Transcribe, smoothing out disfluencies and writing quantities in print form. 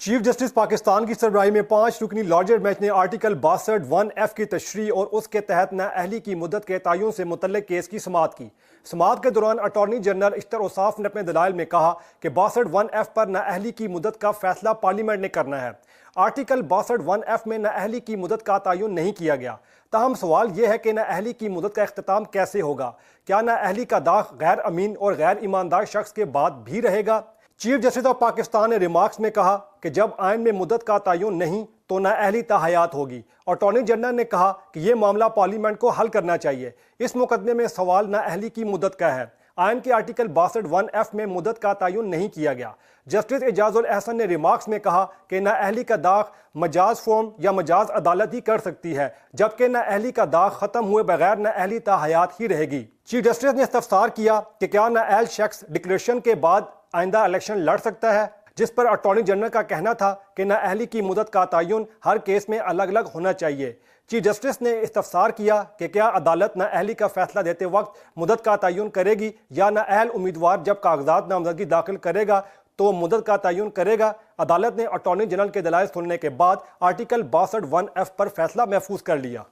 Chief justice Pakistan की सरबराही में 5 रुकनी larger bench ने आर्टिकल 62(1)(f) की तशरीह और उसके तहत नाअहली की मुद्दत के तयन से मुतल्लिक केस की समाअत की। समाअत के दौरान अटॉर्नी जनरल इश्तर औसाफ ने अपने दलाइल में कहा कि 62(1)(f) पर नाअहली की मुद्दत का फैसला पार्लियामेंट ने करना है। आर्टिकल 62(1)(f) में नाअहली की मुद्दत का तयन नहीं किया गया। ताहम सवाल यह है कि नाअहली की मुद्दत का इख्तिताम कैसे होगा? क्या नाअहली का दाग गैर अमीन और गैर ईमानदार शख्स के बाद भी रहेगा? चीफ जस्टिस ऑफ पाकिस्तान ने रिमार्क्स में कहा कि जब आइन में मुद्दत का तयन नहीं तो नाअहली ताहयात होगी। अटॉर्नी जनरल ने कहा कि यह मामला पार्लियामेंट को हल करना चाहिए। इस मुकदमे में सवाल नाअहली की मुद्दत का है। आइन के आर्टिकल 62(1)(f) में मुद्दत का तयन नहीं किया गया। जस्टिस एजाजुल एहसन ने रिमार्क्स में कहा कि नाअहली का दाग मजाज फॉर्म या मजाज अदालत ही कर सकती है, जबकि नाअहली का दाग खत्म हुए बगैर नाअहली ताहयात ही रहेगी। चीफ जस्टिस ने इस्तफसार किया कि क्या नाअहल शख्स डिक्लेरेशन के बाद आइंदा इलेक्शन लड़ सकता है, जिस पर अटॉर्नी जनरल का कहना था कि नाअहली की मुद्दत का तयन हर केस में अलग अलग होना चाहिए। चीफ जस्टिस ने इस्तफसार किया कि क्या अदालत नाअहली का फैसला देते वक्त मुद्दत का तयन करेगी या नाअहल उम्मीदवार जब कागजात नामजदगी दाखिल करेगा तो मुद्दत का तयन करेगा। अदालत ने अटॉर्नी जनरल के दलाइल सुनने के बाद आर्टिकल 62(1)(f) पर फैसला महफूज कर लिया।